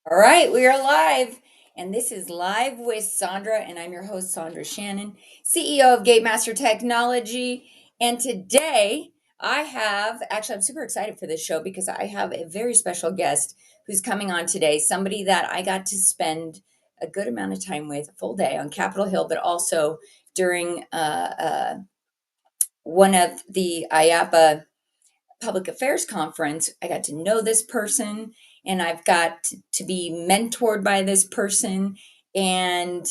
All right, we are live, and this is Live with Sondra, and I'm your host, Sondra Shannon, CEO of Gatemaster Technology. And today I'm super excited for this show because I have a very special guest who's coming on today, somebody that I got to spend a good amount of time with, a full day on Capitol Hill, but also during one of the IAAPA public affairs conference. I got to know this person and I've got to be mentored by this person. And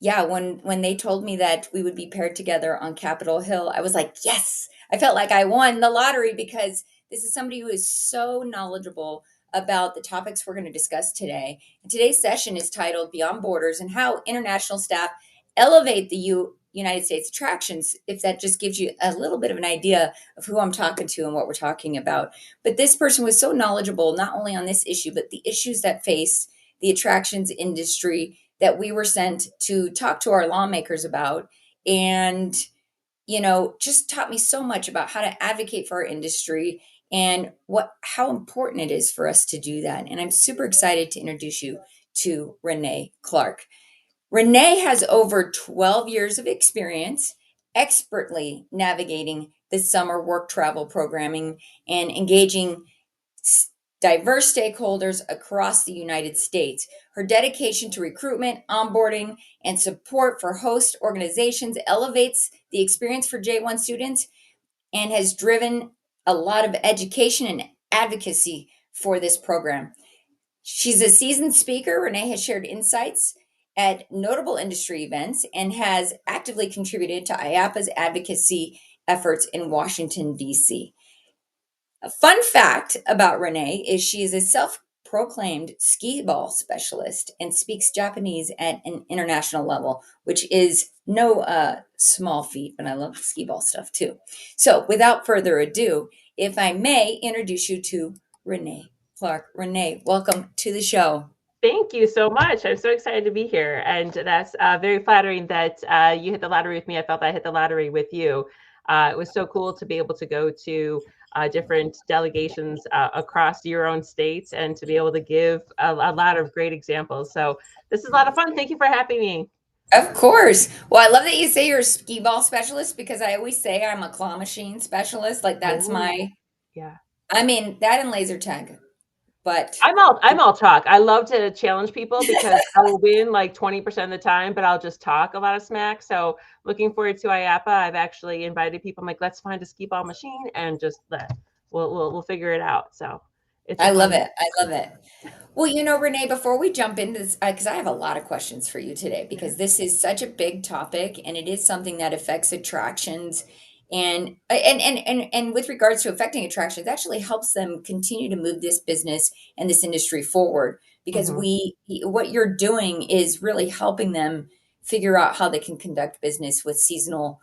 yeah, when they told me that we would be paired together on Capitol Hill, I was like, yes, I felt like I won the lottery because this is somebody who is so knowledgeable about the topics we're going to discuss today. And today's session is titled Beyond Borders and How International Staff Elevate the United States Attractions, if that just gives you a little bit of an idea of who I'm talking to and what we're talking about. But this person was so knowledgeable, not only on this issue, but the issues that face the attractions industry that we were sent to talk to our lawmakers about. And, just taught me so much about how to advocate for our industry and how important it is for us to do that. And I'm super excited to introduce you to Renee Clarke. Renee has over 12 years of experience expertly navigating the summer work travel programming and engaging diverse stakeholders across the United States. Her dedication to recruitment, onboarding, and support for host organizations elevates the experience for J1 students and has driven a lot of education and advocacy for this program. She's a seasoned speaker. Renee has shared insights at notable industry events and has actively contributed to IAAPA's advocacy efforts in Washington, D.C. A fun fact about Renee is she is a self proclaimed skee ball specialist and speaks Japanese at an international level, which is no small feat, but I love skee ball stuff too. So, without further ado, if I may introduce you to Renee Clarke. Renee, welcome to the show. Thank you so much. I'm so excited to be here. And that's very flattering that you hit the lottery with me. I felt I hit the lottery with you. It was so cool to be able to go to different delegations across your own states and to be able to give a lot of great examples. So this is a lot of fun. Thank you for having me. Of course. Well, I love that you say you're a skee ball specialist because I always say I'm a claw machine specialist. Like that's Oh, my, yeah. I mean, that and laser tag. But I'm all talk. I love to challenge people because I will win like 20% of the time, but I'll just talk a lot of smack. So looking forward to IAAPA. I've actually invited people. I'm like, let's find a skee ball machine and just we'll figure it out. So it's a I love fun. it. I love it. Well, Renee, before we jump into this, because I have a lot of questions for you today, Yeah. because this is such a big topic and it is something that affects attractions. And with regards to affecting attractions, actually helps them continue to move this business and this industry forward because Hmm. what you're doing is really helping them figure out how they can conduct business with seasonal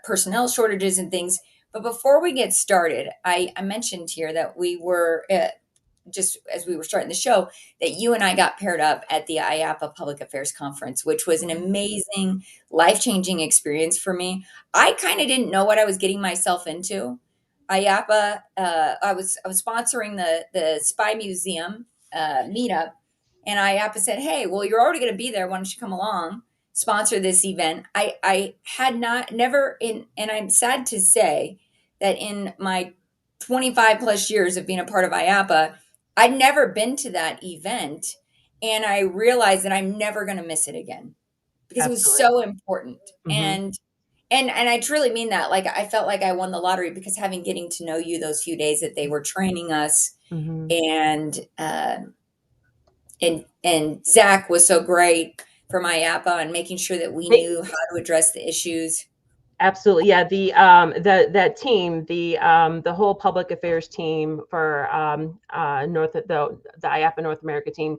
personnel shortages and things. But before we get started, I mentioned here that we were just as we were starting the show, that you and I got paired up at the IAAPA Public Affairs Conference, which was an amazing, life changing experience for me. I kind of didn't know what I was getting myself into. IAAPA, I was sponsoring the Spy Museum meetup, and IAAPA said, "Hey, well, you're already going to be there. Why don't you come along, sponsor this event?" I had not never in, and I'm sad to say that in my 25 plus years of being a part of IAAPA, I'd never been to that event, and I realized that I'm never going to miss it again because it was Absolutely. so important. Hmm. And I truly mean that. Like I felt like I won the lottery because having getting to know you those few days that they were training us, Hmm. and and Zach was so great for my IAAPA and making sure that we They knew how to address the issues. absolutely, yeah. The that team, the whole public affairs team for the IAAPA North America team.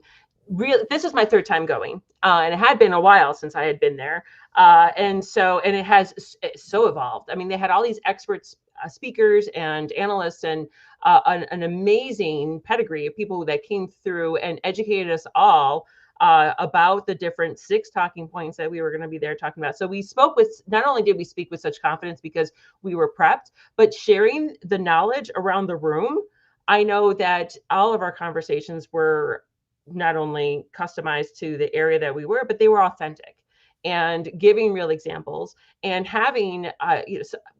Really, this is my third time going, and it had been a while since I had been there, and it has it's so evolved. I mean, they had all these experts, speakers and analysts, and an amazing pedigree of people that came through and educated us all about the different 6 talking points that we were going to be there talking about. So we spoke with, not only did we speak with such confidence because we were prepped, but sharing the knowledge around the room. I know that all of our conversations were not only customized to the area that we were, but they were authentic and giving real examples and having,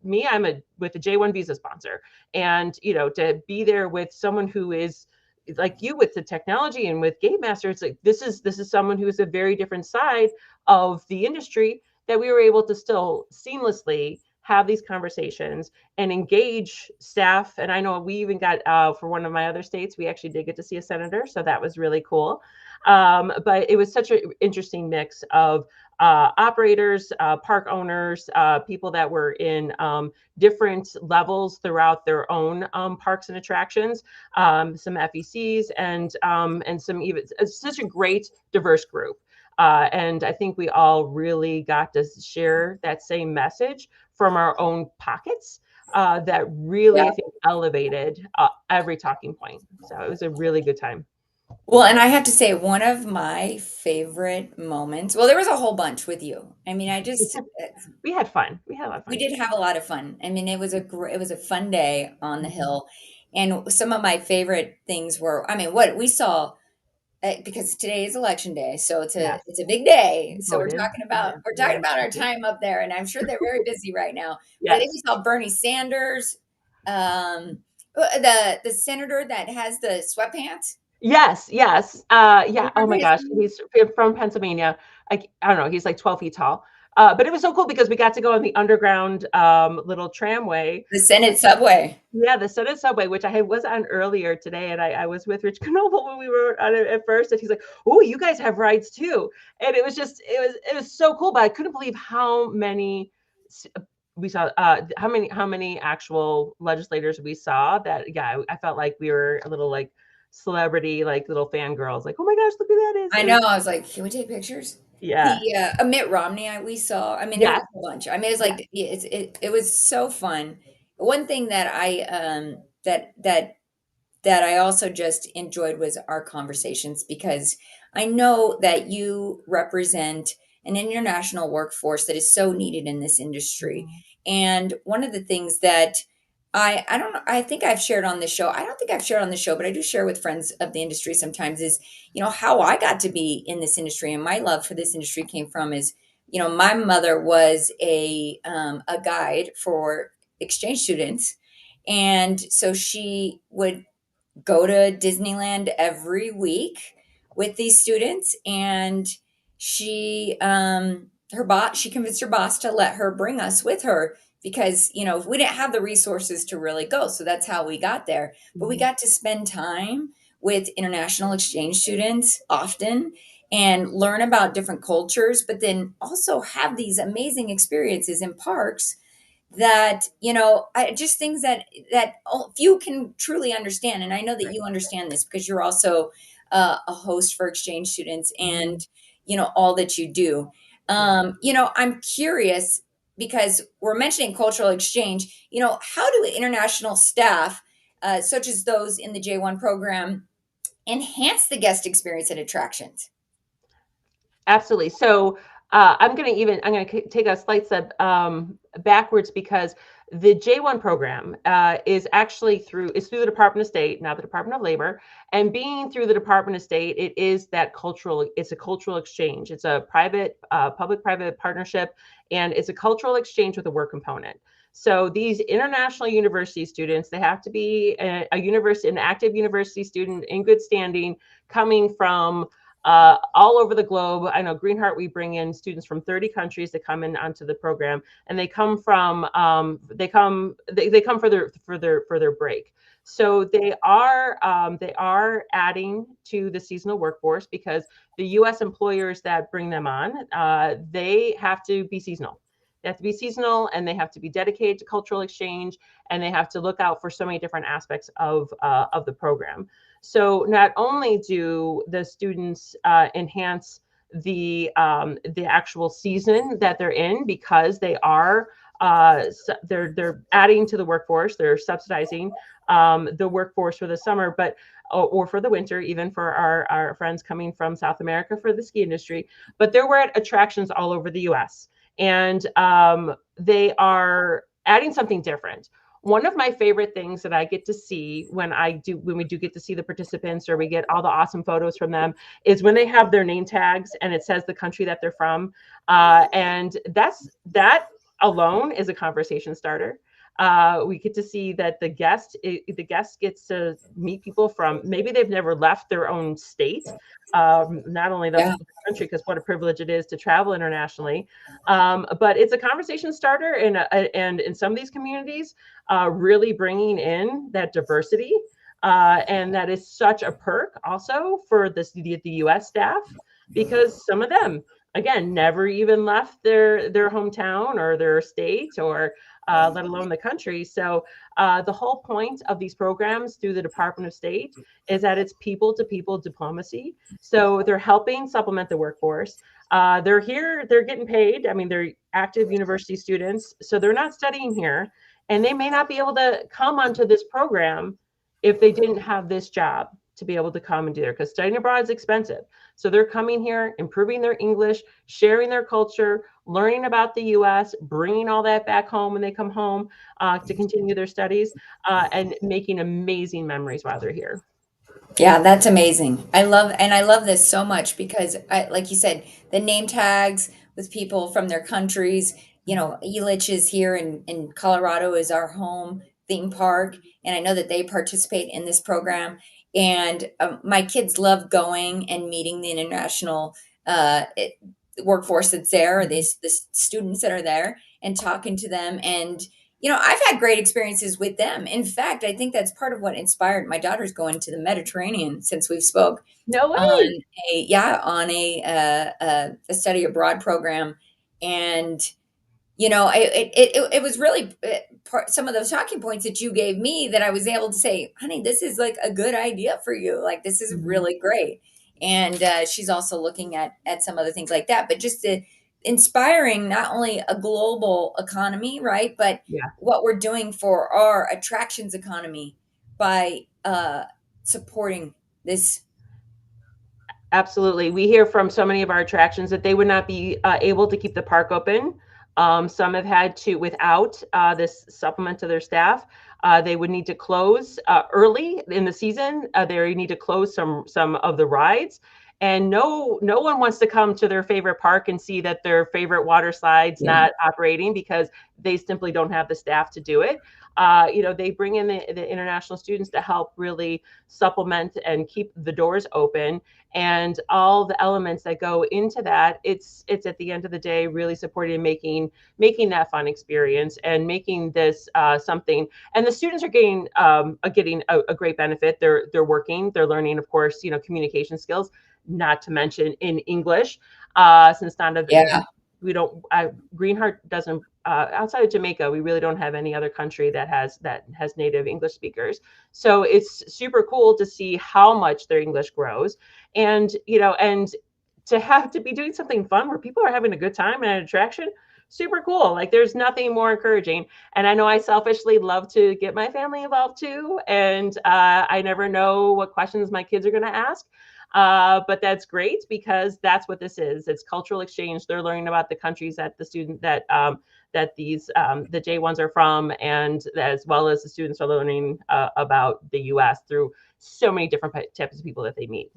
me, I'm with a J1 visa sponsor, and, to be there with someone who is like you with the technology and with Game Master, it's like, this is someone who is a very different side of the industry, that we were able to still seamlessly have these conversations and engage staff. And I know we even got, for one of my other states, we actually did get to see a senator. So that was really cool. But it was such an interesting mix of operators, park owners, people that were in different levels throughout their own parks and attractions, some FECs, and some even, such a great diverse group. And I think we all really got to share that same message from our own pockets, that really, I think, elevated every talking point. So it was a really good time. Well, and I have to say, one of my favorite moments, well, there was a whole bunch with you. I mean, We had fun. We had a lot of we fun. did have a lot of fun. I mean, it was a fun day on the hill. And some of my favorite things were, I mean, what we saw, because today is election day, so Yes, it's a big day. we So voted. we're talking about our time up there, and I'm sure they're very busy right now. But I think we Yes. saw Bernie Sanders, the senator that has the sweatpants. Yes, yes. Do you Yeah. Oh remember my his gosh. name? He's from Pennsylvania. I don't know. He's like 12 feet tall. But it was so cool because we got to go on the underground little tramway. The Senate subway. Yeah, the Senate subway, which was on earlier today, and I was with Rich Knoble when we were on it at first, and he's like, "Oh, you guys have rides too," and it was so cool. But I couldn't believe how many we saw, how many actual legislators we saw. That, yeah, I felt like we were a little like celebrity, like little fangirls, like, "Oh my gosh, look who that is!" I know. I was like, can we take pictures? The Yeah, Mitt Romney we saw. I mean, there was yeah, a whole bunch. I mean, it was yeah. like it was so fun. One thing that that I also just enjoyed was our conversations, because I know that you represent an international workforce that is so needed in this industry. Mhm. And one of the things that I don't know, I think I've shared on this show. I don't think I've shared on the show, but I do share with friends of the industry sometimes, is, how I got to be in this industry, and my love for this industry came from is, my mother was a guide for exchange students. And so she would go to Disneyland every week with these students, and she convinced her boss to let her bring us with her, because we didn't have the resources to really go, so that's how we got there. But we Mhm. got to spend time with international exchange students often and learn about different cultures, but then also have these amazing experiences in parks that, I just things that few can truly understand. And I know that Right. you understand this because you're also a host for exchange students, Mhm. and all that you do. Yeah. I'm curious, because we're mentioning cultural exchange. How do international staff, such as those in the J1 program, enhance the guest experience at attractions? Absolutely. So I'm going to take a slight step backwards, because the J1 program is through the Department of State, not the Department of Labor. And being through the Department of State, it's a cultural exchange. It's a public-private partnership, and it's a cultural exchange with a work component. So these international university students, they have to be an active university student in good standing, coming from all over the globe. I know Greenheart, we bring in students from 30 countries that come in onto the program, and they come for their break. So they are adding to the seasonal workforce, because the U.S. employers that bring them on, they have to be seasonal. They have to be seasonal, and they have to be dedicated to cultural exchange, and they have to look out for so many different aspects of the program. So not only do the students enhance the actual season that they're in, because they're adding to the workforce, they're subsidizing the workforce for the summer, but or for the winter, even for our friends coming from South America for the ski industry. But we're at attractions all over the U.S., and they are adding something different. One of my favorite things that I get to see when we do get to see the participants, or we get all the awesome photos from them, is when they have their name tags and it says the country that they're from. And that alone is a conversation starter. We get to see that the guest gets to meet people from, maybe they've never left their own state, not only the Yeah. country, because what a privilege it is to travel internationally, but it's a conversation starter, and in some of these communities, really bringing in that diversity, and that is such a perk also for the U.S. staff, because some of them, again, never even left their hometown or their state, or let alone the country. So the whole point of these programs through the Department of State is that it's people to people diplomacy. So they're helping supplement the workforce. They're here, they're getting paid. I mean, they're active university students, so they're not studying here, and they may not be able to come onto this program if they didn't have this job to be able to come and do there, because studying abroad is expensive. So they're coming here, improving their English, sharing their culture, learning about the US, bringing all that back home when they come home to continue their studies, and making amazing memories while they're here. Yeah, that's amazing. I love this so much because like you said, the name tags with people from their countries, Elitch is here in Colorado is our home theme park. And I know that they participate in this program. And my kids love going and meeting the international workforce that's there, or the students that are there, and talking to them. And I've had great experiences with them. In fact, I think that's part of what inspired my daughter's going to the Mediterranean since we've spoke No on way. a study abroad program. And it was really some of those talking points that you gave me that I was able to say, honey, this is like a good idea for you. Like, this is Mhm. really great. And she's also looking at some other things like that, but just inspiring not only a global economy, right, but Yeah. what we're doing for our attractions economy by supporting this. Absolutely. We hear from so many of our attractions that they would not be able to keep the park open. Some have had to, without this supplement to their staff, they would need to close early in the season. They need to close some of the rides, and no one wants to come to their favorite park and see that their favorite water slide's Yeah. not operating because they simply don't have the staff to do it. They bring in the international students to help really supplement and keep the doors open, and all the elements that go into that. It's at the end of the day really supporting and making that fun experience, and making this something. And the students are getting a great benefit. They're working, they're learning, of course, communication skills, not to mention in English, since none of Yeah. we don't Greenheart doesn't, outside of Jamaica, we really don't have any other country that has native English speakers. So it's super cool to see how much their English grows, and to be doing something fun where people are having a good time and an attraction. Super cool. Like, there's nothing more encouraging. And I know I selfishly love to get my family involved too, and I never know what questions my kids are going to ask. But that's great, because that's what this is. It's cultural exchange. They're learning about the countries that the J1s are from, and as well as the students are learning about the U.S. through so many different types of people that they meet.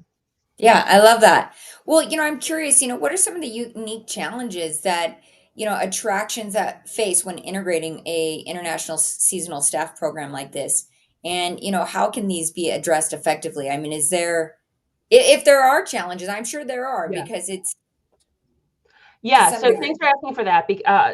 Yeah, I love that. Well, I'm curious, what are some of the unique challenges that, attractions that face when integrating a international seasonal staff program like this? And, how can these be addressed effectively? I mean, is there, if there are challenges, I'm sure there are, Yeah. because it's to Yeah, some so degree. thanks for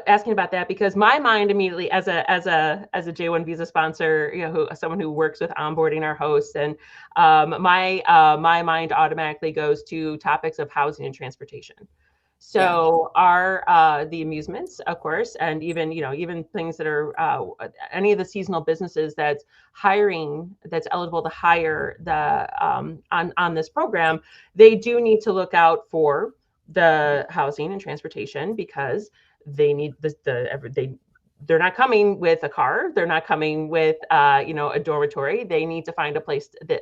asking about that, because my mind immediately, as a J1 visa sponsor, someone who works with onboarding our hosts, and my mind automatically goes to topics of housing and transportation. Yeah. So our the amusements, of course, and even things that are any of the seasonal businesses that's eligible to hire on this program, they do need to look out for the housing and transportation, because they need they they're not coming with a car. They're not coming with, a dormitory. They need to find a place that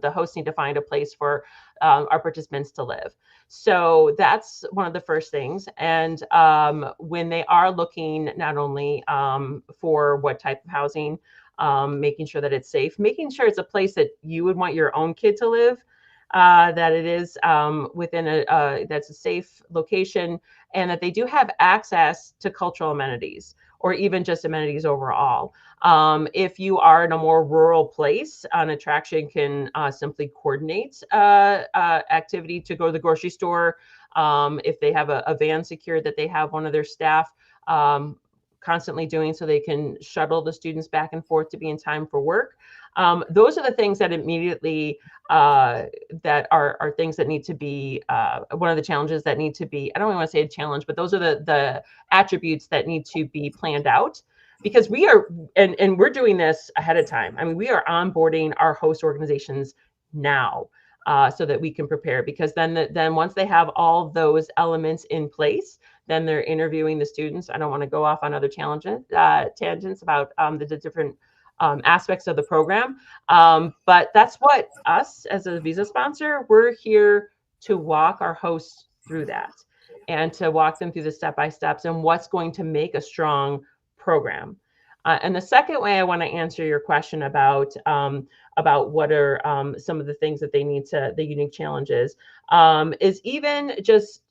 the hosts need to find a place for our participants to live. So that's one of the first things. And when they are looking not only for what type of housing, making sure that it's safe, making sure it's a place that you would want your own kid to live, that it is within that's a safe location, and that they do have access to cultural amenities or even just amenities overall. If you are in a more rural place, an attraction can simply coordinate activity to go to the grocery store. If they have a van secured, that they have one of their staff constantly doing, so they can shuttle the students back and forth to be in time for work. Those are the things that immediately that are things that need to be one of the challenges that need to be, I don't want to say a challenge, but those are the attributes that need to be planned out, because we are, and we're doing this ahead of time. I mean, we are onboarding our host organizations now, so that we can prepare, because then once they have all those elements in place, then they're interviewing the students. I don't want to go off on other tangents about the different aspects of the program. But that's what us as a visa sponsor, we're here to walk our hosts through that and to walk them through the step-by-steps and what's going to make a strong program. And the second way I want to answer your question about what are some of the things that they need to, the unique challenges, is even just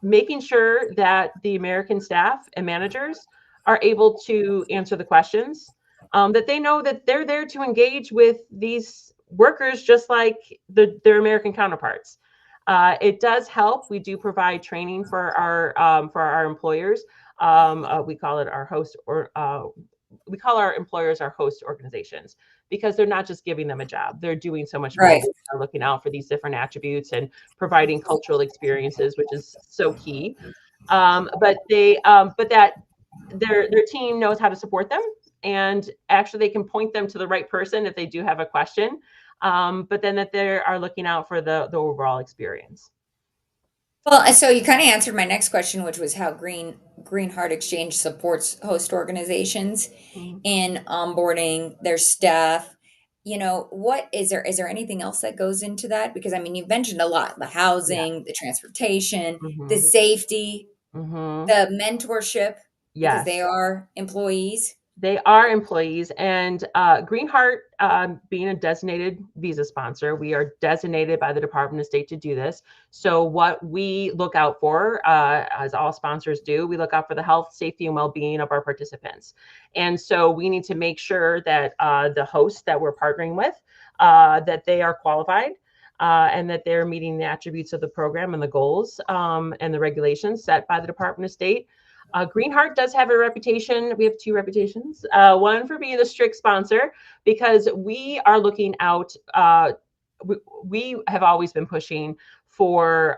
making sure that the American staff and managers are able to answer the questions, that they know that they're there to engage with these workers just like their American counterparts. It does help. We do provide training for our employers. We call it our host, or we call our employers our host organizations, because they're not just giving them a job. They're doing so much more. Right. They're looking out for these different attributes and providing cultural experiences, which is so key. But that their team knows how to support them, and actually they can point them to the right person if they do have a question. But then that they are looking out for the overall experience. Well, so you kind of answered my next question, which was how Greenheart Exchange supports host organizations Mhm. in onboarding their staff. What is there anything else that goes into that? Because I mean, you've mentioned a lot: the Yeah. housing, the transportation, the Hmm. safety, Hmm. the mentorship, because they Yes. are employees. They are employees, and Greenheart, being a designated visa sponsor, we are designated by the Department of State to do this. So what we look out for, as all sponsors do, we look out for the health, safety, and well-being of our participants. And so we need to make sure that the hosts that we're partnering with, that they are qualified, and that they're meeting the attributes of the program and the goals, and the regulations set by the Department of State. Greenheart does have a reputation. We have two reputations. One for being a strict sponsor, because we are looking out. We have always been pushing for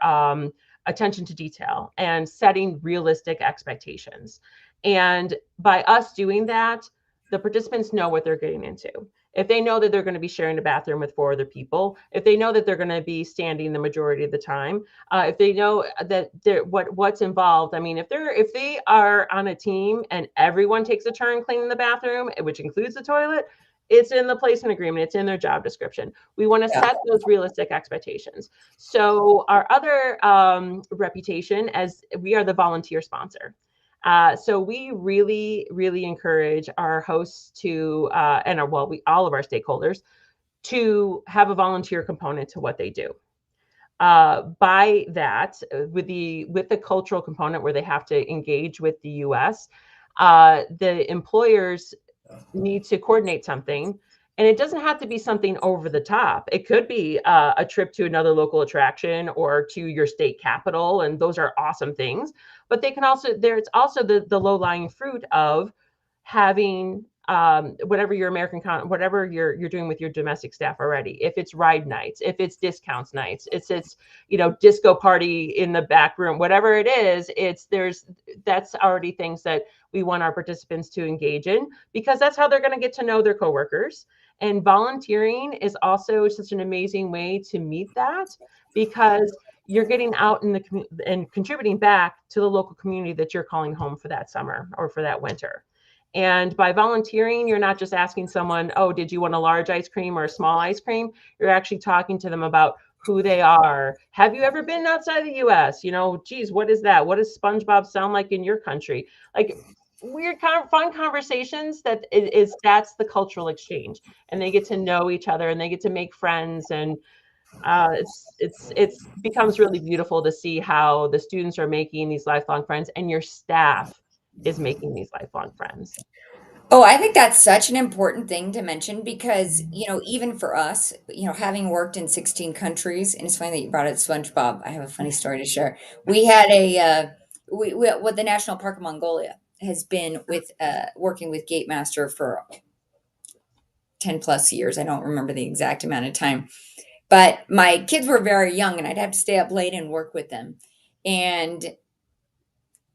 attention to detail and setting realistic expectations. And by us doing that, the participants know what they're getting into. If they know that they're going to be sharing a bathroom with four other people, if they know that they're going to be standing the majority of the time, if they know that what's involved. I mean, if they are on a team and everyone takes a turn cleaning the bathroom, which includes the toilet, it's in the placement agreement, it's in their job description. We want to Yeah. set those realistic expectations. So our other reputation, as we are the volunteer sponsor. So we really, really encourage our hosts to, all of our stakeholders, to have a volunteer component to what they do. By that, with the cultural component where they have to engage with the U.S., the employers need to coordinate something. And it doesn't have to be something over the top. It could be a trip to another local attraction or to your state capital, and those are awesome things. But they can also, there's also the low-lying fruit of having whatever your whatever you're doing with your domestic staff already. If it's ride nights, if it's discounts nights, it's disco party in the back room, whatever it is, that's already things that we want our participants to engage in, because that's how they're going to get to know their coworkers. And volunteering is also such an amazing way to meet that, because you're getting out in the and contributing back to the local community that you're calling home for that summer or for that winter. And by volunteering, you're not just asking someone, oh, did you want a large ice cream or a small ice cream? You're actually talking to them about who they are. Have you ever been outside the US? You know, geez, what is that? What does SpongeBob sound like in your country? Like weird, fun conversations that's the cultural exchange. And they get to know each other and they get to make friends. And it's becomes really beautiful to see how the students are making these lifelong friends and your staff is making these lifelong friends. Oh, I think that's such an important thing to mention because, even for us, having worked in 16 countries, and it's funny that you brought up SpongeBob. I have a funny story to share. We had what the National Park of Mongolia has been with working with Gatemaster for 10 plus years. I don't remember the exact amount of time, but my kids were very young and I'd have to stay up late and work with them. And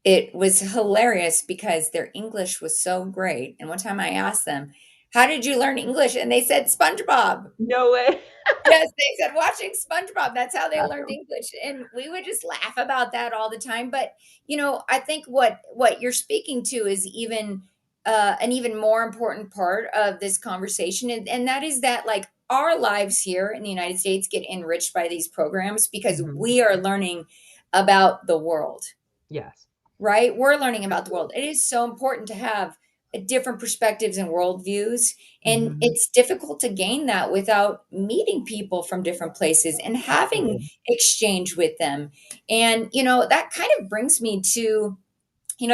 it was hilarious because their English was so great. And one time I asked them, "How did you learn English?" And they said, "SpongeBob." No way. Yes, they said watching SpongeBob. That's how they learned Awesome. English. And we would just laugh about that all the time. But, I think what you're speaking to is even an even more important part of this conversation. And that is that like our lives here in the United States get enriched by these programs because Mhm. we are learning about the world, Yes. right? We're learning about the world. It is so important to have different perspectives and worldviews. And Mhm. it's difficult to gain that without meeting people from different places and having Absolutely. exchange with them. And, that kind of brings me to,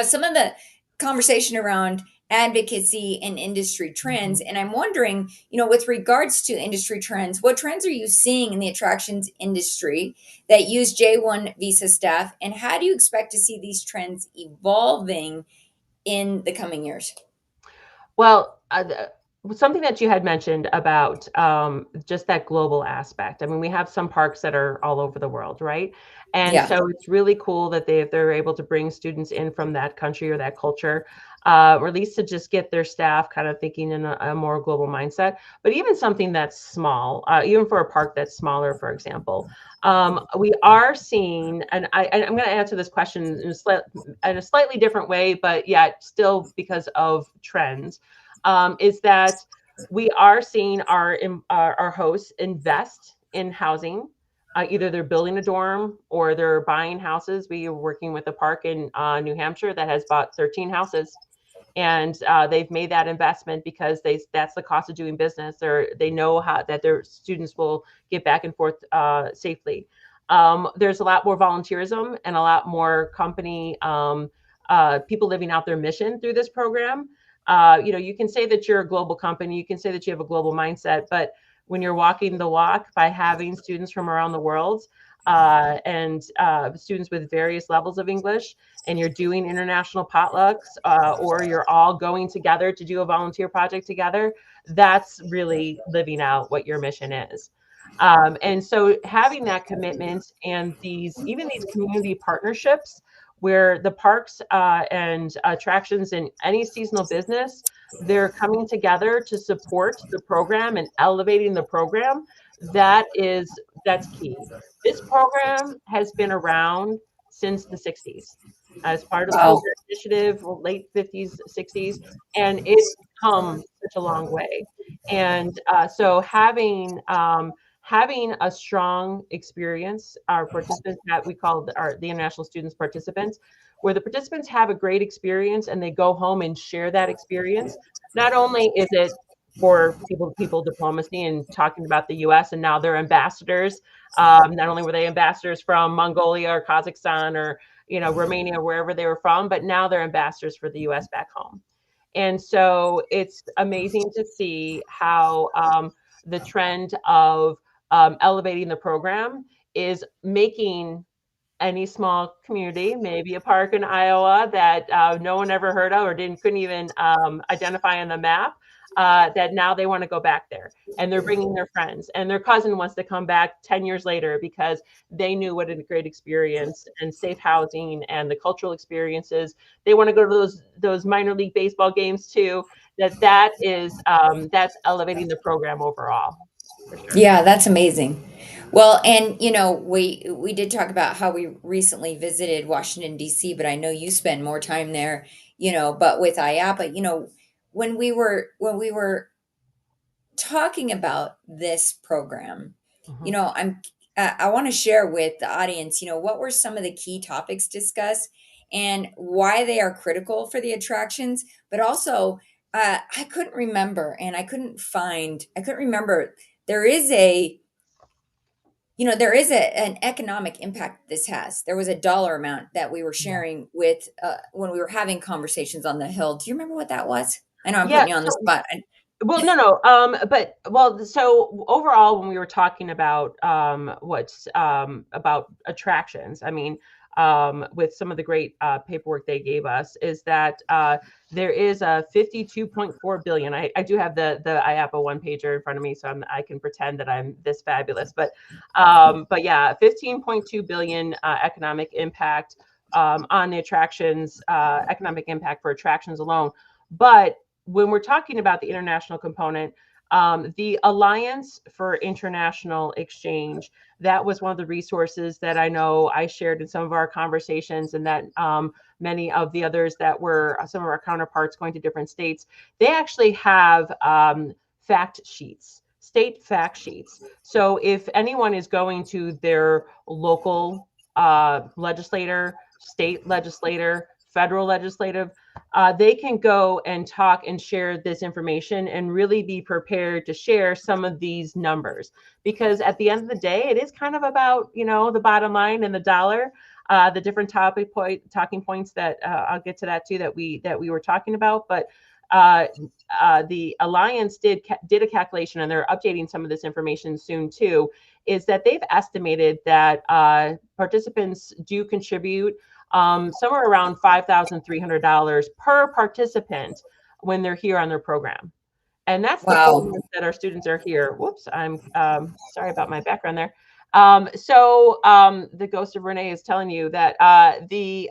some of the conversation around advocacy and industry trends. Mhm. And I'm wondering, with regards to industry trends, what trends are you seeing in the attractions industry that use J1 visa staff? And how do you expect to see these trends evolving in the coming years? Well, something that you had mentioned about just that global aspect. I mean, we have some parks that are all over the world, right? And Yeah. so it's really cool that they're able to bring students in from that country or that culture, or at least to just get their staff kind of thinking in a more global mindset. But even something that's small, even for a park that's smaller, for example, we are seeing, and I'm going to answer this question in a slightly different way, but yet still because of trends, is that we are seeing our hosts invest in housing. Either they're building a dorm or they're buying houses. We are working with a park in New Hampshire that has bought 13 houses, and they've made that investment because that's the cost of doing business. They know how that their students will get back and forth safely. There's a lot more volunteerism and a lot more company people living out their mission through this program. You can say that you're a global company, you can say that you have a global mindset, but when you're walking the walk by having students from around the world and students with various levels of English, and you're doing international potlucks, or you're all going together to do a volunteer project together, that's really living out what your mission is. And so having that commitment and even these community partnerships where the parks and attractions in any seasonal business, they're coming together to support the program and elevating the program. That's key. This program has been around since the 60s as part of the Wow. Hope Initiative, late 50s, 60s, and it's come such a long way. And so having a strong experience, our participants that we call the international students participants, where the participants have a great experience and they go home and share that experience. Not only is it for people to people diplomacy and talking about the US, and now they're ambassadors. Not only were they ambassadors from Mongolia or Kazakhstan or Romania, wherever they were from, but now they're ambassadors for the US back home. And so it's amazing to see how the trend of elevating the program is making any small community, maybe a park in Iowa that no one ever heard of or couldn't even identify on the map, that now they want to go back there and they're bringing their friends and their cousin wants to come back 10 years later because they knew what a great experience and safe housing and the cultural experiences. They want to go to those minor league baseball games too. That's elevating the program overall, for sure. Yeah, that's amazing. Well, and we did talk about how we recently visited Washington D.C., but I know you spend more time there, but with IAPA, when we were talking about this program, Mhm. I want to share with the audience, what were some of the key topics discussed and why they are critical for the attractions, but also I couldn't remember and I couldn't remember. There is a an economic impact this has. There was a dollar amount that we were Yeah. sharing with when we were having conversations on the Hill. Do you remember what that was? I know I'm Yeah. putting you on the spot. Well, no, no. But well, so overall, when we were talking about what's about attractions, I mean, with some of the great paperwork they gave us, is that there is a 52.4 billion. I do have the IAPA one pager in front of me, so I can pretend that I'm this fabulous. But yeah, 15.2 billion economic impact on the attractions, economic impact for attractions alone. But when we're talking about the international component, the Alliance for International Exchange, that was one of the resources that I know I shared in some of our conversations, and that many of the others that were some of our counterparts going to different states, they actually have fact sheets, state fact sheets. So if anyone is going to their local legislator, state legislator, federal legislative, they can go and talk and share this information and really be prepared to share some of these numbers, because at the end of the day, it is kind of about the bottom line and the dollar, the different talking points that I'll get to that too, that we were talking about. But uh, the alliance did a calculation, and they're updating some of this information soon too, is that they've estimated that participants do contribute somewhere around $5,300 per participant when they're here on their program. And that's the full Wow. month that our students are here. Whoops, I'm sorry about my background there. So the ghost of Renee is telling you that the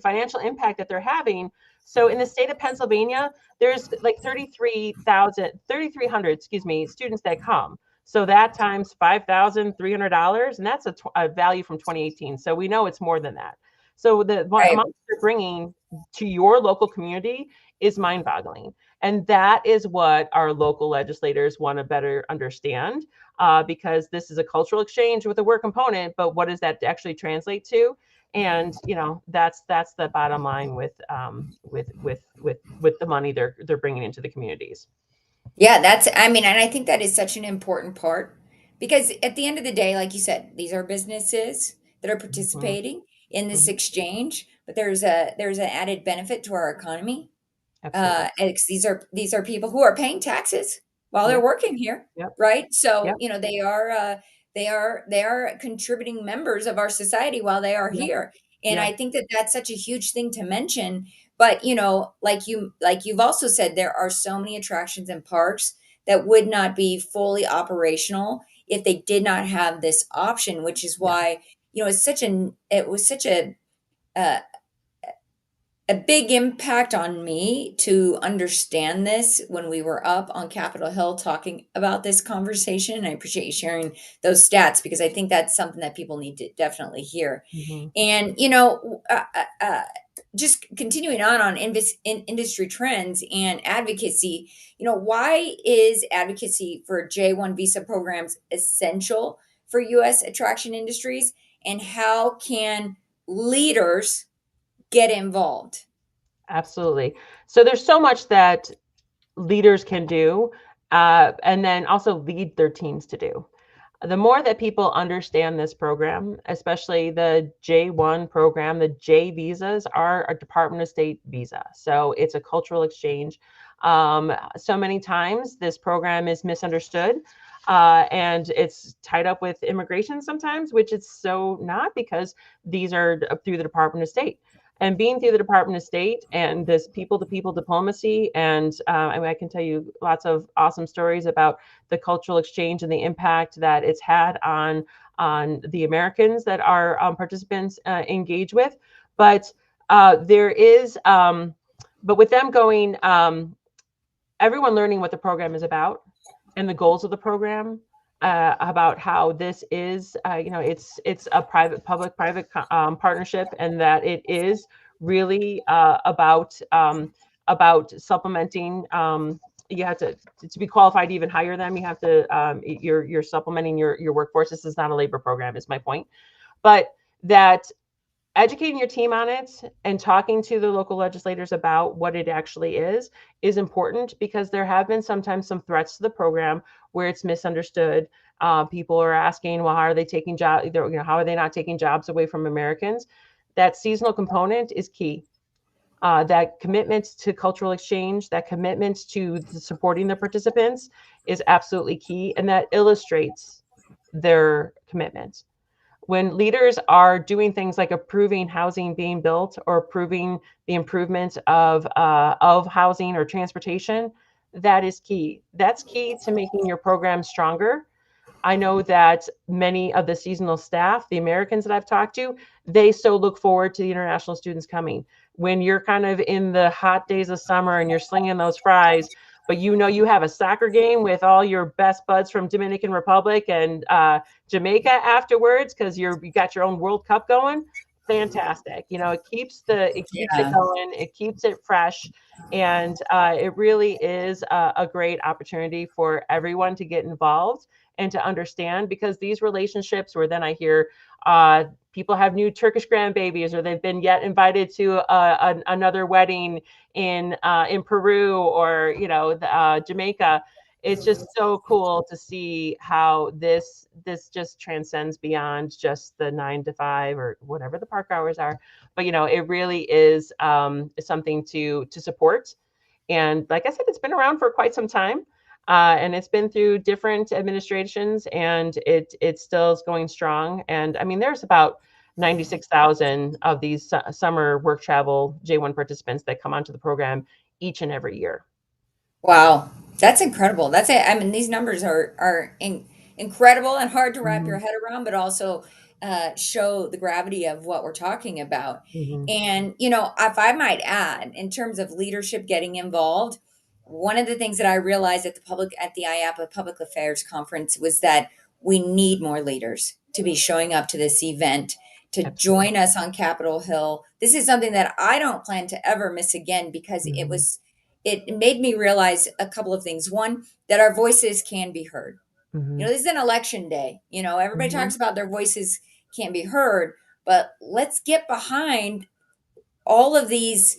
financial impact that they're having. So in the state of Pennsylvania, there's like 3,300, excuse me, students that come. So that times $5,300, and that's a value from 2018. So we know it's more than that. So the Right. amount you're bringing to your local community is mind-boggling, and that is what our local legislators want to better understand, because this is a cultural exchange with a work component. But what does that actually translate to? And that's the bottom line with the money they're bringing into the communities. Yeah, and I think that is such an important part because at the end of the day, like you said, these are businesses that are Mhm, participating in this mhm. exchange, but there's an added benefit to our economy. Absolutely. These are people who are paying taxes while they're Yep. working here, Yep. right? So Yep. they are contributing members of our society while they are Yep. here, and Yep. I think that that's such a huge thing to mention. But like you've also said, there are so many attractions and parks that would not be fully operational if they did not have this option, which is Yeah. why it was such uh, a big impact on me to understand this when we were up on Capitol Hill talking about this conversation. I appreciate you sharing those stats because I think that's something that people need to definitely hear. Mhm. And just continuing on industry trends and advocacy, why is advocacy for J1 visa programs essential for U.S. attraction industries, and how can leaders get involved? Absolutely. So there's so much that leaders can do, and then also lead their teams to do. The more that people understand this program, especially the J1 program, the J visas are a Department of State visa. So it's a cultural exchange. So many times this program is misunderstood, and it's tied up with immigration sometimes, which it's so not, because these are through the Department of State. And being through the Department of State and this people to people diplomacy, and I mean, I can tell you lots of awesome stories about the cultural exchange and the impact that it's had on the Americans that our participants engage with. But there is, but with them going, everyone learning what the program is about and the goals of the program, about how this is, it's a public-private partnership, and that it is really about supplementing. You have to be qualified to even hire them. You have to you're supplementing your workforce. This is not a labor program, is my point. But that educating your team on it and talking to the local legislators about what it actually is important, because there have been sometimes some threats to the program where it's misunderstood. People are asking, well, how are they taking jobs? How are they not taking jobs away from Americans? That seasonal component is key. That commitment to cultural exchange, that commitment to supporting the participants is absolutely key, and that illustrates their commitment. When leaders are doing things like approving housing being built or approving the improvement of housing or transportation, that is key. That's key to making your program stronger. I know that many of the seasonal staff, the Americans that I've talked to, they so look forward to the international students coming. When you're kind of in the hot days of summer and you're slinging those fries, but you have a soccer game with all your best buds from Dominican Republic and Jamaica afterwards because you got your own World Cup going. Fantastic. It keeps it Yeah. going. It keeps it fresh. And it really is a great opportunity for everyone to get involved and to understand, because these relationships where then I hear people have new Turkish grandbabies, or they've been yet invited to another wedding in Peru, or Jamaica. It's just so cool to see how this just transcends beyond just the 9 to 5 or whatever the park hours are. But it really is something to support. And like I said, it's been around for quite some time. And it's been through different administrations, and it still is going strong. And I mean, there's about 96,000 of these summer work travel J1 participants that come onto the program each and every year. Wow, that's incredible. That's it. I mean, these numbers are incredible and hard to wrap your Mhm. head around, but also show the gravity of what we're talking about. Mhm. And if I might add, in terms of leadership getting involved, one of the things that I realized at the IAAPA Public Affairs Conference was that we need more leaders to be showing up to this event, to Absolutely. join us on Capitol Hill. This is something that I don't plan to ever miss again, because Mhm. it made me realize a couple of things. One, that our voices can be heard. Mhm. This is an election day. Everybody Mhm. talks about their voices can't be heard, but let's get behind all of these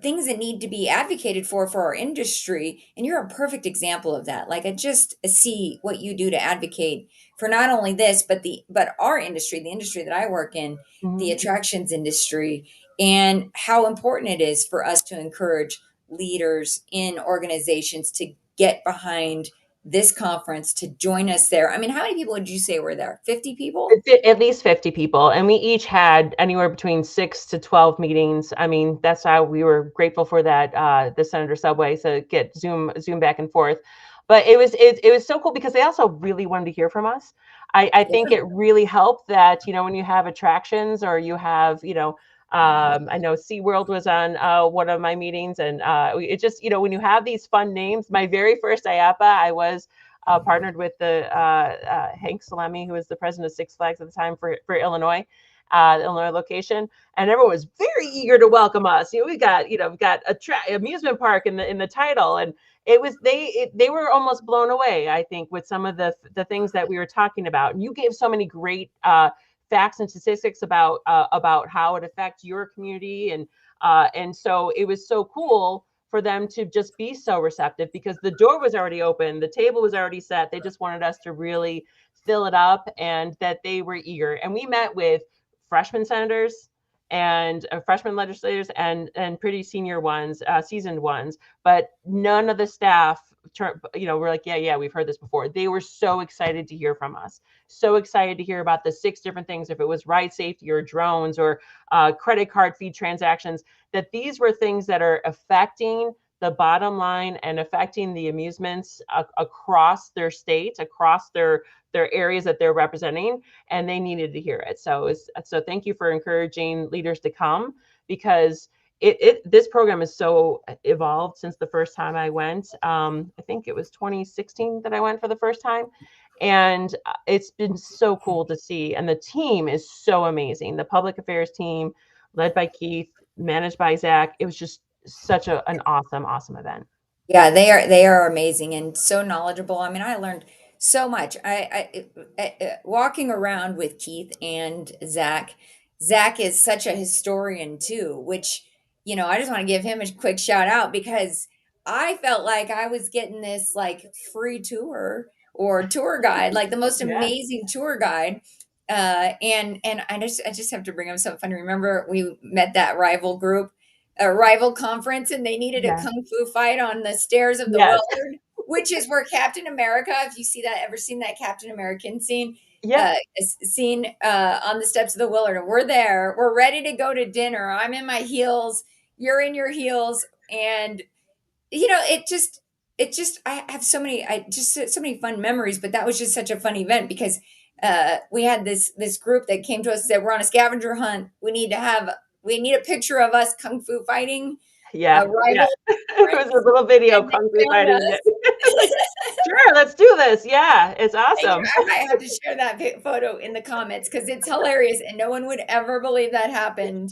things that need to be advocated for our industry. And you're a perfect example of that. Like, I just see what you do to advocate for not only this, but our industry, the industry that I work in, the Mhm. attractions industry, and how important it is for us to encourage leaders in organizations to get behind this conference, to join us there. I mean, how many people would you say were there? 50 people? At least 50 people, and we each had anywhere between 6 to 12 meetings. I mean, that's how we were grateful for that, the Senator Subway, to get Zoom back and forth. But it was so cool because they also really wanted to hear from us. I think Yeah. it really helped that, when you have attractions, or you have, I know SeaWorld was on one of my meetings, and it just, when you have these fun names. My very first IAAPA, I was partnered with the Hank Salemi, who was the president of Six Flags at the time for Illinois, the Illinois location, and everyone was very eager to welcome us. We got a amusement park in the title, and it was they were almost blown away, I think, with some of the things that we were talking about. And you gave so many great facts and statistics about how it affects your community, and so it was so cool for them to just be so receptive, because the door was already open, the table was already set. They just wanted us to really fill it up, and that they were eager. And we met with freshman senators and freshman legislators, and pretty senior ones, seasoned ones, but none of the staff were like, yeah, we've heard this before. They were so excited to hear from us, so excited to hear about the 6 different things, if it was ride safety or drones or credit card fee transactions, that these were things that are affecting the bottom line and affecting the amusements across their state, across their areas that they're representing, and they needed to hear it. So thank you for encouraging leaders to come, because this program is so evolved since the first time I went. I think it was 2016 that I went for the first time, And it's been so cool to see. And the team is so amazing. The public affairs team, led by Keith, managed by Zach. It was just such an awesome event. Yeah, they are amazing and so knowledgeable. I mean, I learned so much. Walking around with Keith and Zach. Zach is such a historian too, which I just want to give him a quick shout out because I felt like I was getting this like free tour or tour guide, like the most Yeah. amazing tour guide. And I just have to bring up something funny. Remember we met that rival group, a rival conference, and they needed a Yeah. kung fu fight on the stairs of the Yes. Willard, which is where Captain America, if you see that, ever seen that Captain American scene, Yeah. on the steps of the Willard, and we're there, we're ready to go to dinner. I'm in my heels, you're in your heels, and it just I have so many fun memories, but that was just such a fun event because we had this group that came to us and said, we're on a scavenger hunt, we need a picture of us kung fu fighting a Yeah. Yeah. rival It was conference, a little video and kung they fu filmed fighting. us. Sure, let's do this. Yeah, it's And awesome. I might have to share that photo in the comments because it's hilarious and no one would ever believe that happened.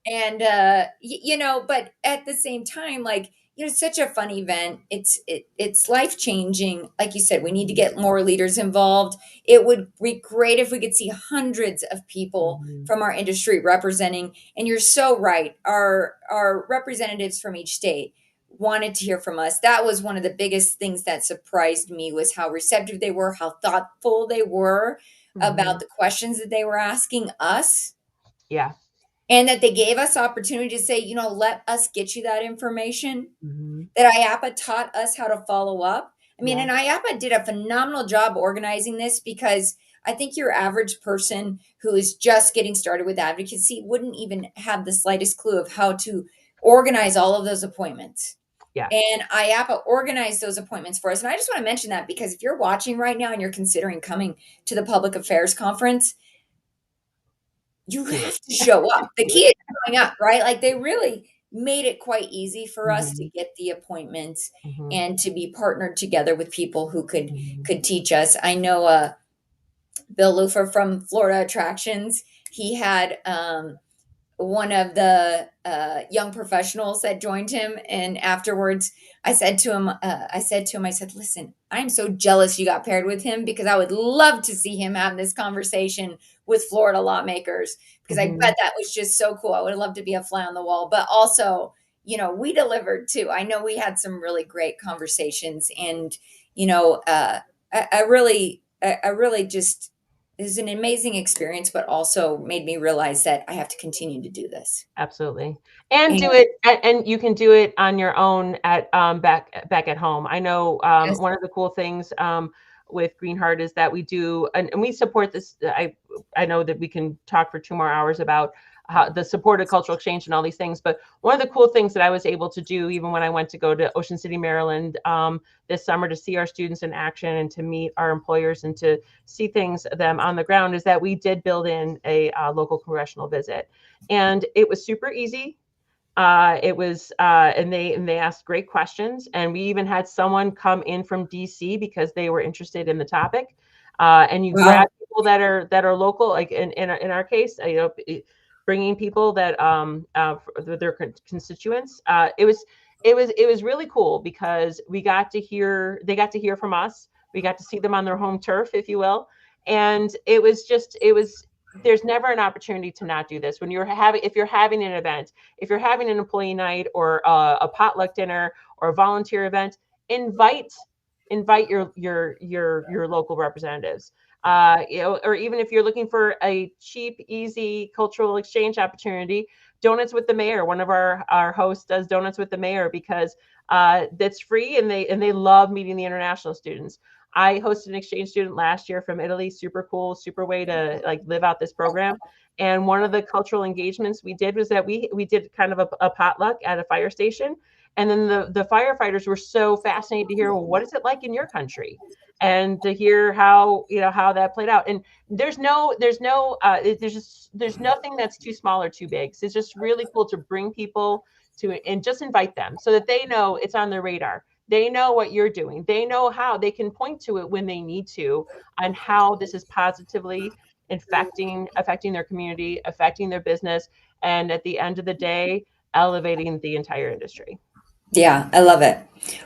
And but at the same time, like, it's such a fun event. It's life changing. Like you said, we need to get more leaders involved. It would be great if we could see hundreds of people Mhm. from our industry representing. And you're so right. Our representatives from each state wanted to hear from us. That was one of the biggest things that surprised me, was how receptive they were, how thoughtful they were about Mhm. the questions that they were asking us, Yeah. and that they gave us opportunity to say, let us get you that information, Mhm. that IAAPA taught us how to follow up. I mean, Yeah. and IAAPA did a phenomenal job organizing this, because I think your average person who is just getting started with advocacy wouldn't even have the slightest clue of how to organize all of those appointments. Yeah. And IAAPA organized those appointments for us. And I just want to mention that because if you're watching right now and you're considering coming to the public affairs conference, you Do it. have to show up. The Do key it. is showing up, right? Like, they really made it quite easy for us to Mhm. get the appointments Mhm. and to be partnered together with people who could Mhm. could teach us. I know Bill Lufer from Florida Attractions. He had one of the young professionals that joined him, and afterwards I said, listen, I'm so jealous you got paired with him, because I would love to see him have this conversation with Florida lawmakers, because I bet Mhm. that was just so cool. I would love to be a fly on the wall, but also, we delivered too. I know we had some really great conversations, and you know uh, I really just, it was an amazing experience, but also made me realize that I have to continue to do this. Absolutely. And And do it, and you can do it on your own at back at home. I know yes, one of the cool things with Greenheart is that we do, and we support this. I know that we can talk for 2 more hours about how the supported cultural exchange and all these things, but one of the cool things that I was able to do, even when I went to go to Ocean City, Maryland, this summer, to see our students in action and to meet our employers and to see things them on the ground, is that we did build in a local congressional visit, and it was super easy. It was, and they asked great questions, and we even had someone come in from DC because they were interested in the topic. And you well, grab people that are local, like in our case, bringing people that their constituents. It was really cool because they got to hear from us. We got to see them on their home turf, if you will, and it was. There's never an opportunity to not do this when if you're having an event, if you're having an employee night or a potluck dinner or a volunteer event, invite your local representatives. Or even if you're looking for a cheap, easy cultural exchange opportunity, Donuts with the Mayor. One of our hosts does Donuts with the Mayor because that's free, and they love meeting the international students. I hosted an exchange student last year from Italy. Super cool, super way to like live out this program. And one of the cultural engagements we did was that we did kind of a potluck at a fire station. And then the firefighters were so fascinated to hear, well, what is it like in your country? And to hear how that played out. And there's nothing that's too small or too big. So it's just really cool to bring people to and just invite them so that they know it's on their radar. They know what you're doing. They know how they can point to it when they need to on how this is positively affecting their community, affecting their business, and at the end of the day, elevating the entire industry. Yeah, I love it.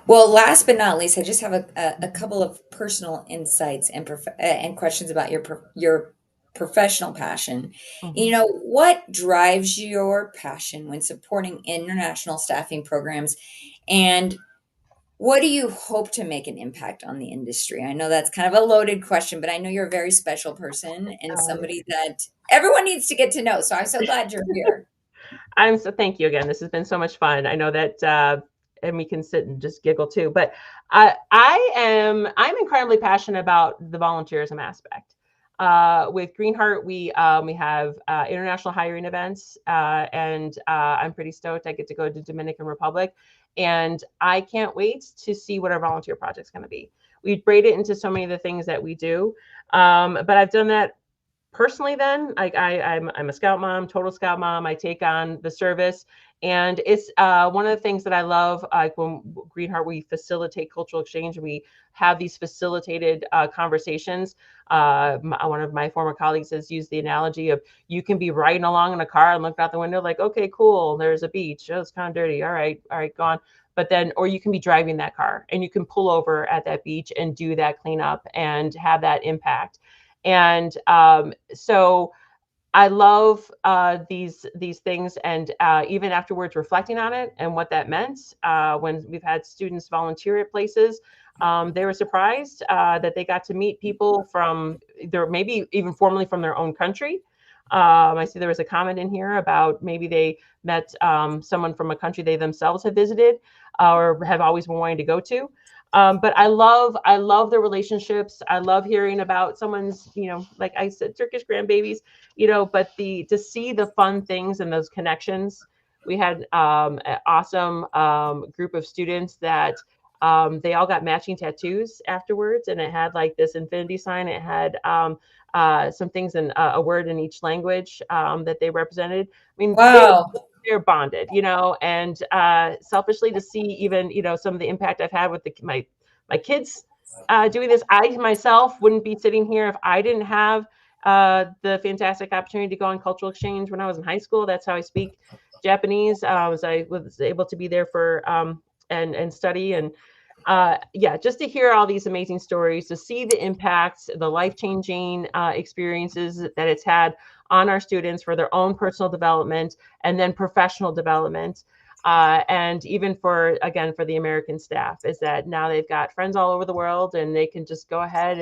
Well, last but not least, I just have a Mhm. couple of personal insights and and questions about your professional passion. Mhm. You know, what drives your passion when supporting international staffing programs, and what do you hope to make an impact on the industry? I know that's kind of a loaded question, but I know you're a very special person and Uh, somebody that everyone needs to get to know. So I'm so glad you're here. I'm so thank you again. This has been so much fun. I know that, and we can sit and just giggle too. But I'm incredibly passionate about the volunteerism aspect. With Greenheart, we have international hiring events, and I'm pretty stoked. I get to go to Dominican Republic, and I can't wait to see what our volunteer project's going to be. We braid it into so many of the things that we do, but I've done that personally then I'm a scout mom, total scout mom. I take on the service, and it's one of the things that I love. Like when Greenheart, we facilitate cultural exchange. We have these facilitated conversations. One of my former colleagues has used the analogy of you can be riding along in a car and look out the window like, okay, cool, there's a beach. Oh, it's kind of dirty. All right, gone. But then, or you can be driving that car and you can pull over at that beach and do that cleanup and have that impact. And so I love these things, and even afterwards reflecting on it and what that meant. When we've had students volunteer at places, they were surprised that they got to meet people from their maybe even formerly from their own country. I see there was a comment in here about maybe they met someone from a country they themselves have visited or have always been wanting to go to. But I love the relationships. I love hearing about someone's, like I said, Turkish grandbabies, but to see the fun things and those connections. We had an awesome group of students that they all got matching tattoos afterwards, and it had like this infinity sign. It had some things in a word in each language that they represented. I mean, Wow. they're bonded, and selfishly to see even, some of the impact I've had with my kids doing this. I myself wouldn't be sitting here if I didn't have the fantastic opportunity to go on cultural exchange when I was in high school. That's how I speak Japanese. As I was able to be there for and study, and yeah, just to hear all these amazing stories, to see the impacts, the life-changing experiences that it's had on our students for their own personal development and then professional development. And even for the American staff, is that now they've got friends all over the world and they can just go ahead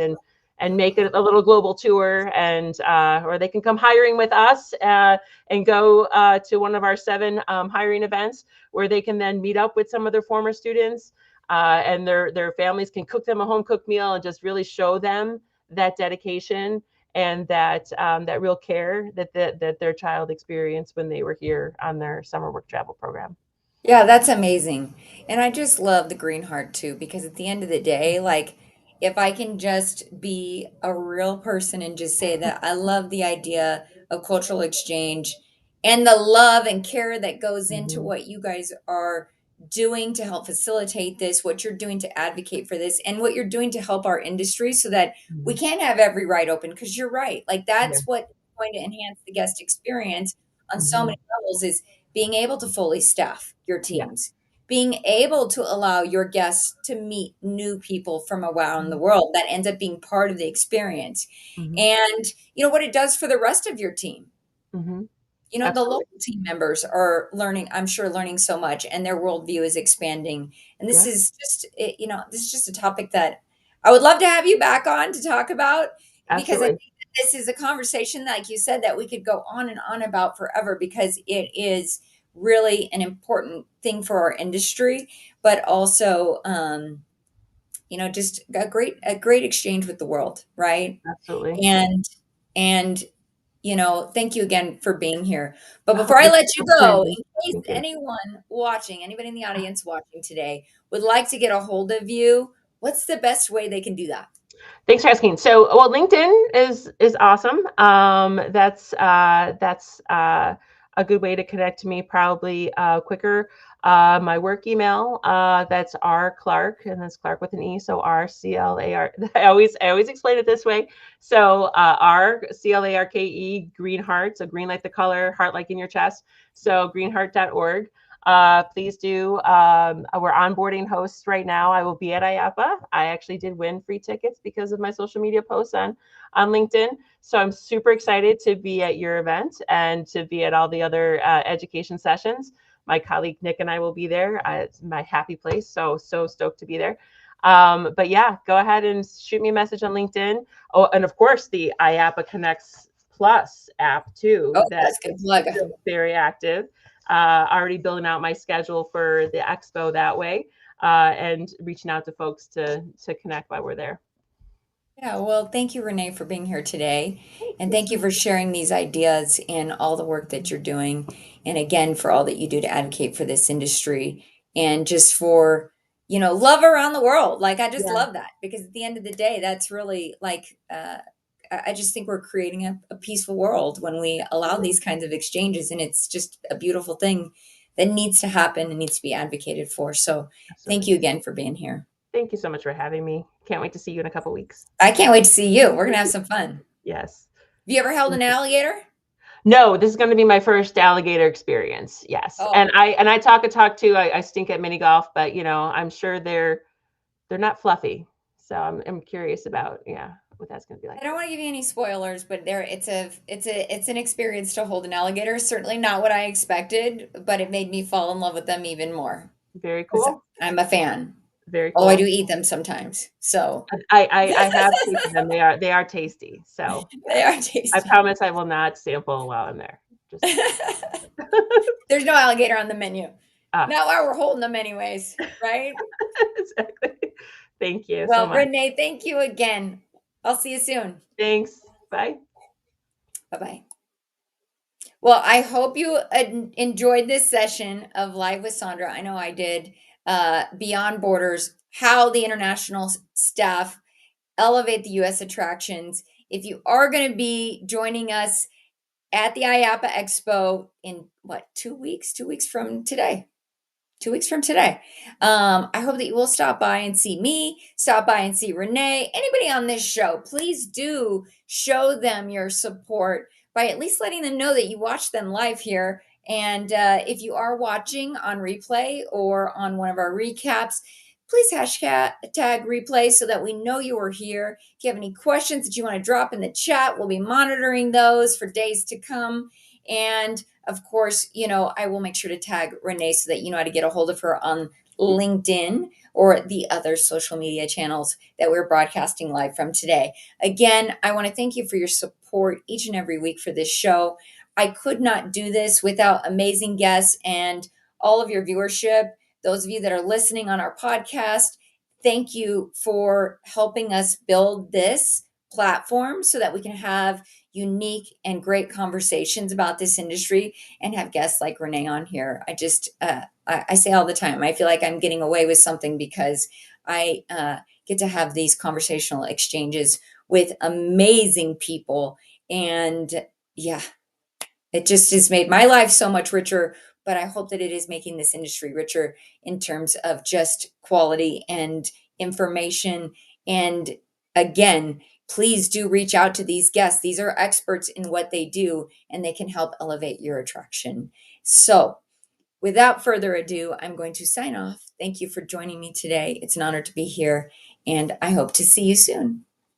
and make it a little global tour, and or they can come hiring with us and go to one of our 7 hiring events where they can then meet up with some of their former students, and their families can cook them a home cooked meal and just really show them that dedication and that real care that their child experienced when they were here on their summer work travel program. Yeah, that's amazing. And I just love the green heart too, because at the end of the day, like if I can just be a real person and just say that I love the idea of cultural exchange and the love and care that goes into Mhm. what you guys are doing to help facilitate this, what you're doing to advocate for this, and what you're doing to help our industry so that we Mhm. can have every right open. Because you're right, like Yeah. that's what's going to enhance the guest experience on so Mhm. many levels is being able to fully staff your Yeah. teams, being able to allow your guests to meet new people from around the Mhm. world that ends up being part of the experience. Mhm. And you know what it does for the rest of your team. Mhm. You know, the Absolutely. local team members are learning, I'm sure, learning so much, and their worldview is expanding. And this Yeah. is just, this is just a topic that I would love to have you back on to talk about because I Absolutely. think that this is a conversation, like you said, that we could go on and on about forever because it is really an important thing for our industry, but also, just a great exchange with the world, right? Absolutely. And thank you again for being here. But Oh, before I thank you let for you the go, opportunity. in case Thank you. anyone watching, anybody in the audience watching today would like to get a hold of you, what's the best way they can do that? Thanks for asking. So, well, LinkedIn is awesome. That's a good way to connect to me, probably quicker. My work email, that's R Clarke, and that's Clarke with an E, so RCLAR. I always explain it this way. So RCLARKE, Greenheart, so green like the color, heart like in your chest. So greenheart.org. Please do. We're onboarding hosts right now. I will be at IAAPA. I actually did win free tickets because of my social media posts on LinkedIn. So I'm super excited to be at your event and to be at all the other education sessions. My colleague Nick and I will be there. It's my happy place. So stoked to be there. But yeah, go ahead and shoot me a message on LinkedIn. Oh, and of course the IAAPA Connects Plus app too. Oh, That's that's a good plug. still very active. Already building out my schedule for the expo that way, and reaching out to folks to connect while we're there. Yeah, well, thank you, Renee, for being here today. Thank And you. thank you for sharing these ideas and all the work that you're doing. And again, for all that you do to advocate for this industry and just for, love around the world. Like, I just Yeah, love that because at the end of the day, that's really like, I just think we're creating a peaceful world when we allow these kinds of exchanges. And it's just a beautiful thing that needs to happen and needs to be advocated for. So thank absolutely. you again for being here. Thank you so much for having me. Can't wait to see you in a couple weeks. I can't wait to see you. We're going to have some fun. Have Yes. you ever held an alligator? No, this is going to be my first alligator experience. Yes, Oh, and I talk a talk too. I stink at mini golf, but I'm sure they're not fluffy. So I'm curious about what that's going to be like. I don't want to give you any spoilers, but it's an experience to hold an alligator. Certainly not what I expected, but it made me fall in love with them even more. Very 'Cause cool. I'm a fan. Very Oh, I do cool. eat them sometimes. So I have tasted them. They are tasty. So they are I tasty. promise I will not sample while I'm there. Just There's no alligator on the menu. ah, Not while we're holding them anyways, right? exactly. Thank you so Well, much. Renee, thank you again. I'll see you soon. Thanks. Bye. Bye-bye. Well, I hope you enjoyed this session of Live with Sondra. I know I did. Beyond Borders, how the international staff elevate the U.S. attractions. If you are going to be joining us at the IAAPA Expo in what, 2 weeks? 2 weeks from today. 2 weeks from today. I hope that you will stop by and see me, stop by and see Renee, anybody on this show. Please do show them your support by at least letting them know that you watch them live here. And if you are watching on replay or on one of our recaps, please hashtag tag replay so that we know you are here. If you have any questions that you want to drop in the chat, we'll be monitoring those for days to come. And of course, I will make sure to tag Renee so that you know how to get a hold of her on LinkedIn or the other social media channels that we're broadcasting live from today. Again, I want to thank you for your support each and every week for this show. I could not do this without amazing guests and all of your viewership. Those of you that are listening on our podcast, thank you for helping us build this platform so that we can have unique and great conversations about this industry and have guests like Renee on here. I say all the time, I feel like I'm getting away with something because I get to have these conversational exchanges with amazing people. And yeah, it just has made my life so much richer. But I hope that it is making this industry richer in terms of just quality and information. And again, please do reach out to these guests. These are experts in what they do, and they can help elevate your attraction. So, without further ado, I'm going to sign off. Thank you for joining me today. It's an honor to be here, and I hope to see you soon.